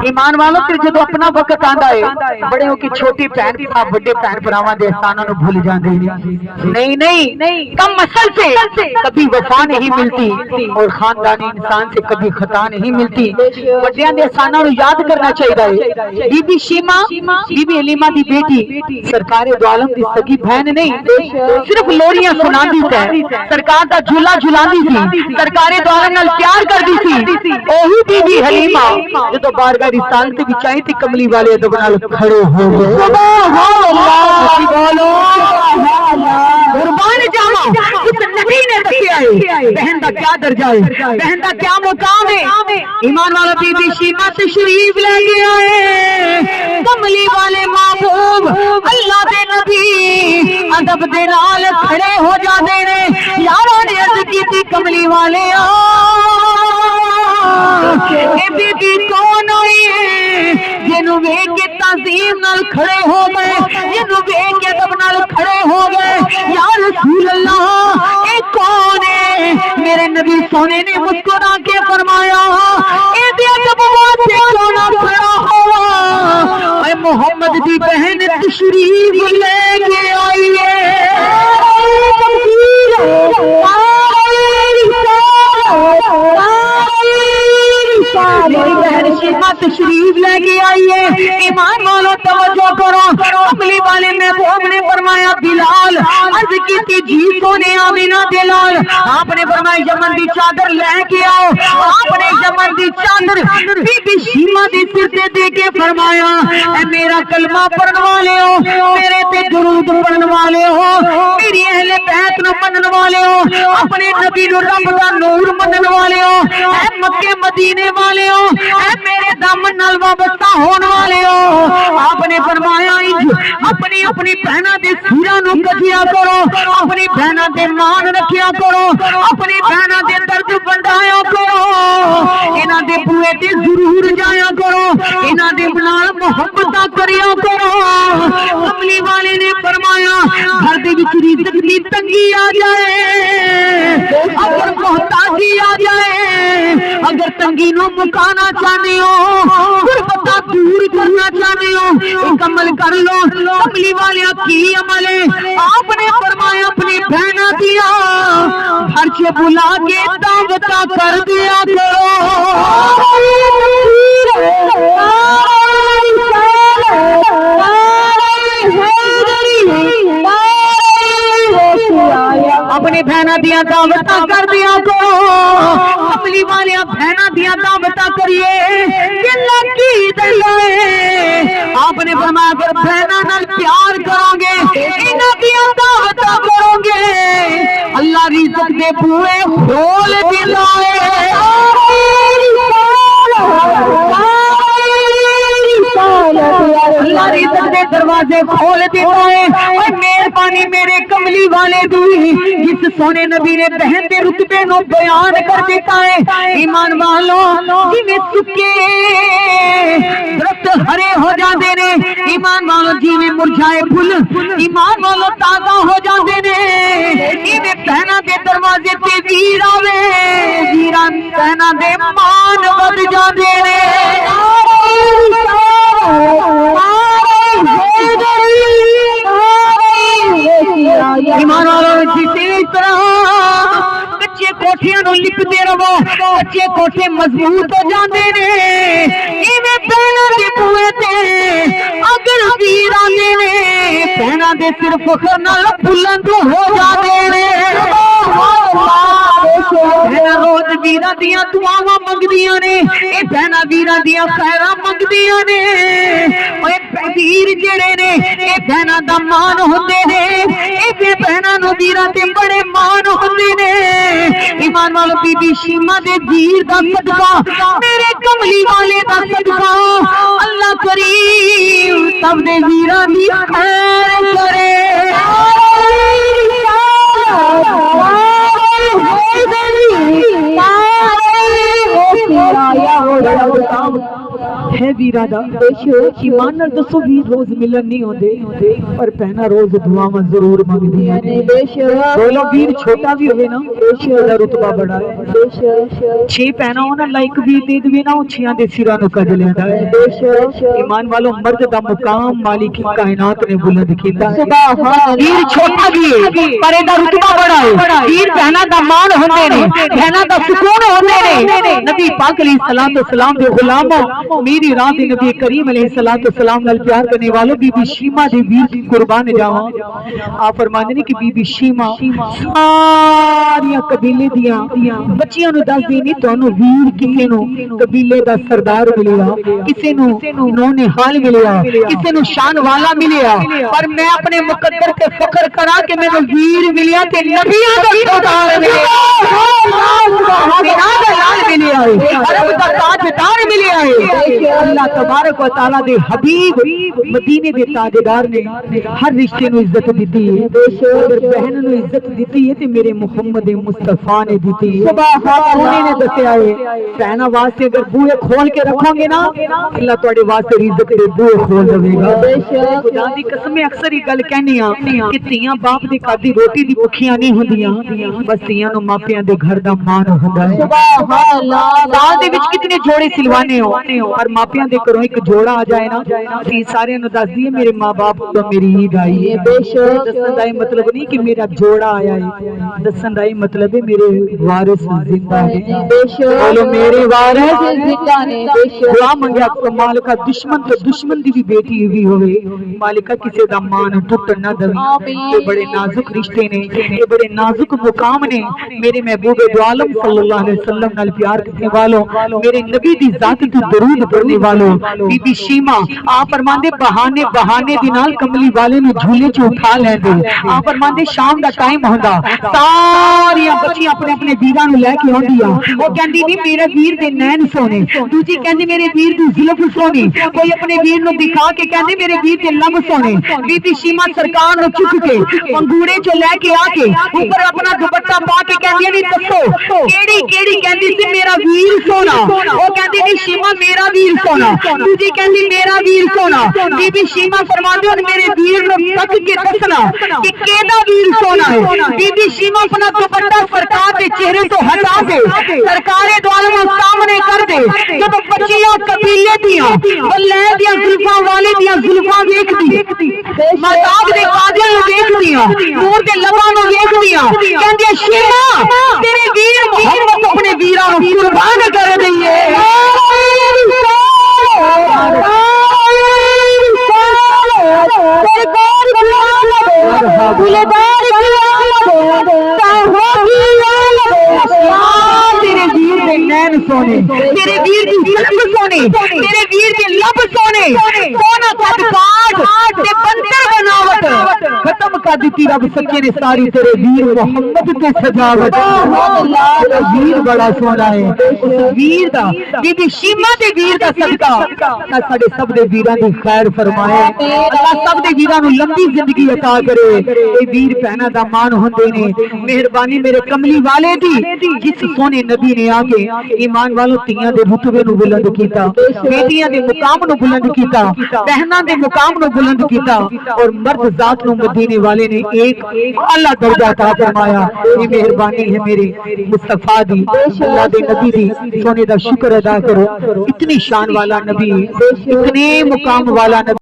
ایمان والوں پھر جدو اپنا وقت آندا ہے بڑے ہو کی چھوٹی بہن بھرا بڑے بہن بھراواں دے احساناں نو بھول جاندے نہیں کم اصل سے کبھی وفا نہیں ملتی اور خاندانی انسان سے کبھی خطا نہیں ملتی بڑیاں دے احساناں نو یاد کرنا چاہیے بی بی شیما بی بی علیمہ دی بیٹی سرکار دو عالم دی سگی بہن نہیں صرف لوریاں سناندی تے سرکار دا جھولا جھلاندی سی سرکار دو عالم نال پیار کردی سی اوہی بی بی حلیمہ جدو بارگاہ رسالت وچ آئی تے کملی والے ادب نال کھڑے ہو گئے سبحان اللہ بولو قربان جاواں اس نبی نے دسیا ہے بہن دا کیا درجہ ہے بہن دا کیا مقام ہے ایمان والا بی بی شیما تشریف لے کے آئے کملی والے محبوب اللہ دے نبی ادب دے نال کھڑے ہو جاندے نے یاراں نے عرض کیتی کملی والے اے بی بی کون ہوئی ہے جنوں ویکھ کے تعظیم نال کھڑے ہو گئے جنوں ویکھ کے ادب نال کھڑے ہو گئے یا رسول اللہ اے کون ہے میرے نبی سونے نے مسکرا کے فرمایا اے دے ادب واسطے کیوں نہ کھڑا ہوا اے محمد دی بہن تشریف لے کے آئی ہے میری بہن شیما تشریف لے کے آئی ہے ایمان والو توجہ کرو کملی والے محبوب نے فرمایا بلال عرض کی جی سونے آمینہ دلال آپ نے فرمایا یمن دی چادر لے کے آؤ آپ نے یمن دی چادر بی بی شیما دی سر سے دے کے فرمایا اے میرا کلمہ پڑھن والے ہو میرے تے درود پڑھن والے ہو میری اہل بیت نو منن والے ہو اپنے نبی نو رب دا نور منن والے ہو اے مکے مدینے والے ہو اے میرے دامن نال وابستہ ہون والے ہو آپ نے فرمایا اپنی اپنی بہناں دے سیراں نو کجیا کرو اپنی بہناں دے مان رکھیا کرو اپنی بہناں دے درد بندایا کرو انہاں دے بوئے تے ضرور جایا کرو انہاں دے نال محبت کریا کرو کملی والے نے فرمایا گھر دے وچ رزق دی تنگی آ جائے اگر محتاجی آ جائے اگر تنگی نو مکانا چاہتے ہو غربت دور کرنا چاہتے ہو ایک عمل کر لو کملی والے کی عمل ہے آپ نے فرمایا اپنی بہنا دیا گھر سے بلا کے دعوت کر دیا کرو اپنی بہنا دیا دعوت کر دیا کرو کملی والے بہنا دیا دعوت کریے آپ نے فرمایا اگر بہنا نال پیار کرو گے انہاں دیا دعوت کرو گے اللہ رزق دے بوئے کھول دلائے اللہ رزق دے دروازے کھول دیتا ہے اور مہربانی میرے کملی والے دی جس سونے نبی نے بہن دے رتبے نو بیان کر دیتا ہے ایمان والوں جویں سکے درخت ہرے ہو جاندے نے ایمان والوں جویں مرجھائے پھل ایمان والوں تازہ ہو جاندے نے ایویں بہناں دے دروازے تے ویر آوے ویراں بہناں دے مان ود جاندے نے ایمان والوں جسی طرح کچے کوٹھیاں نو لپتے رہو کچے کوٹھے مضبوط ہو جاندے نے ایویں بہناں دے بوئے تے اگر ویر آندے نے بہناں دے سر فخر نال بلند ہو جاندے نے روز ویراں دیاں دعاواں منگدیاں نے اے بہناں ویراں دیاں خیراں منگدیاں نے اے ویر جڑے نے اے بہناں دا مان ہوندے نے اے بہناں نو ویراں تے بڑے مان ہوندے نے ایمان والو بی بی شیما دے ویر دا صدقہ میرے کملی والے دا صدقہ اللہ کریم سب دے ویراں دی خیر کرے ہے ویرا دا ایمان نال دسو ویر روز ملن نہیں ہوندے پر پہنا روز دعاواں ضرور منگدی ہیں بولو ویر چھوٹا بھی ہوئے نا دا رتبہ بڑا ہے چھ پہنا ہونا لائک ویر دے دوے نا چھیاں دے سراں نو کج لیندا ہے ایمان والو مرد دا مقام مالک کائنات نے بلند کیتا ہے ویر چھوٹا بھی ہے پر دا رتبہ بڑا ہے ویر پہنا دا مان ہوندے نے پہنا دا سکون ہوندے نے نبی پاک علیہ الصلوۃ والسلام دے غلاموں میری راہ دے نبی کریم علیہ الصلوۃ والسلام نال پیار کرنے والوں بی بی شیما دی ویر دی قربان جاواں آپ فرماندے نے کہ بی بی شیما ساری قبیلے دیاں بچیاں نو دس دی نہیں تانوں ویر کسے نو قبیلے دا سردار ملیا کسے نو نونے حال ملیا کسے نو شان والا ملیا پر میں اپنے مقدر تے فخر کراں کہ مینوں ویر ملیا تے نبیاں دا سردار ملیا عرب دا تاجدار ملیا ہے اللہ تبارک و تعالی دے حبیب مدینے دے تاجدار نے ہر رشتے نو عزت دیتی ہے اگر بہن نو عزت دیتی ہے تے میرے محمد مصطفیٰ نے دیتی ہے انہوں نے دسیا ہے بہنا واسطے اگر بوئے کھول کے رکھو گے نا اللہ تواڈے واسطے رزق دے بوئے کھول دے گا خدا دی قسم اکثر ہی گل کہنی ہاں کہ تیاں باپ دے کھادی روٹی دی بھکھیاں نہیں ہوندیاں بس تیاں نو ماپیاں دے گھر دا مان ہوندا ہے سبحان اللہ سال دے وچ کتنے جوڑے سلوانے ہو اور ماپیاں دے گھروں ایک جوڑا آ جائے نا تے سارے نو دس دیے میرے ماں باپ تو میری عید آئی ہے بے شک دسن دا مطلب نہیں کہ میرا جوڑا آیا ہے دسن دا مطلب ہے میرے وارث زندہ ہے بے شک بولو میرے وارث زندہ نے بے شک دعا منگیا مالکا دشمن تو دشمن دی بھی بیٹی ہوئی ہوئے مالکا کسے دا مان ٹوٹ نہ دوی یہ بڑے نازک رشتے نے یہ بڑے نازک مقام نے میرے محبوب دو عالم صلی اللہ علیہ وسلم نال پیار کرنے والوں میرے نبی دی ذات تے درود پڑھنے والوں بی بی شیما آپ فرماندے بہانے دی نال کملی والے نو جھولے چ اٹھا لیندے آپ فرماندے شام دا ٹائم ہوندا ساری بچیاں اپنے اپنے ویراں نو لے کے اوندیاں او کہندی نہیں میرے ویر دے نین سونے دوجی کہندی میرے ویر دی زلف سونی کوئی اپنے ویر نو دکھا کے کہندی میرے ویر دے لب سونے بی بی شیما سرکار نو چک کے انگوڑے چ لے کے آ کے اوپر اپنا دوپٹہ پا کے کہندی نہیں دسو کیڑی کہندی سی میرا ویر سونا او کہندی نہیں شیما میرا ویر سونا دوجی کہندی میرا ویر سونا بی بی شیما فرماندے ہن میرے ویر نو تک کے دسنا کہ کیڑا ویر سونا ہے بی بی شیما اپنا دوپٹہ سرکار دے چہرے تو ہٹا کے سرکار دو عالم سامنے کر دے جب بچیاں قبیلے دیاں بلے دیاں زلفاں والے دیاں زلفاں ویکھدی مذاق دے قاضیاں نو ویکھدیاں نور دے لباں نو ویکھدیاں کہندی شیما تیرے ویر محمد اپنے ویراں نو قربان کر دئیے تیرے ویر دے نین سونے تیرے ویر دی زلف سونے تیرے ویر دے لب سونے سونا قد کاٹ تے بنتر بناوٹ ختم کر دیتی رب سچے نے ساری تیرے ویر محمد تے سجاوٹ ویر بڑا سونا ہے اس ویر دا بی بی شیما دے ویر دا صدقہ اللہ ساڈے سب دے ویراں دی خیر فرمائے اللہ سب دے ویراں نو لمبی زندگی عطا کرے اے ویر بہنا دا مان ہوندے نے مہربانی میرے کملی والے دی جس سونے نبی نے آ کے ایمان والوں تیاں دے رتبے نو بلند کیتا بیٹیاں دے مقام نو بلند کیتا بہناں دے مقام نو بلند کیتا اور مرد ذات نو مدینے والے نے ایک اعلی درجہ عطا فرمایا یہ مہربانی ہے میرے مصطفیٰ دی اللہ دے نبی دی سونے دا شکر ادا کرو اتنی شان والا نبی اتنے مقام والا نبی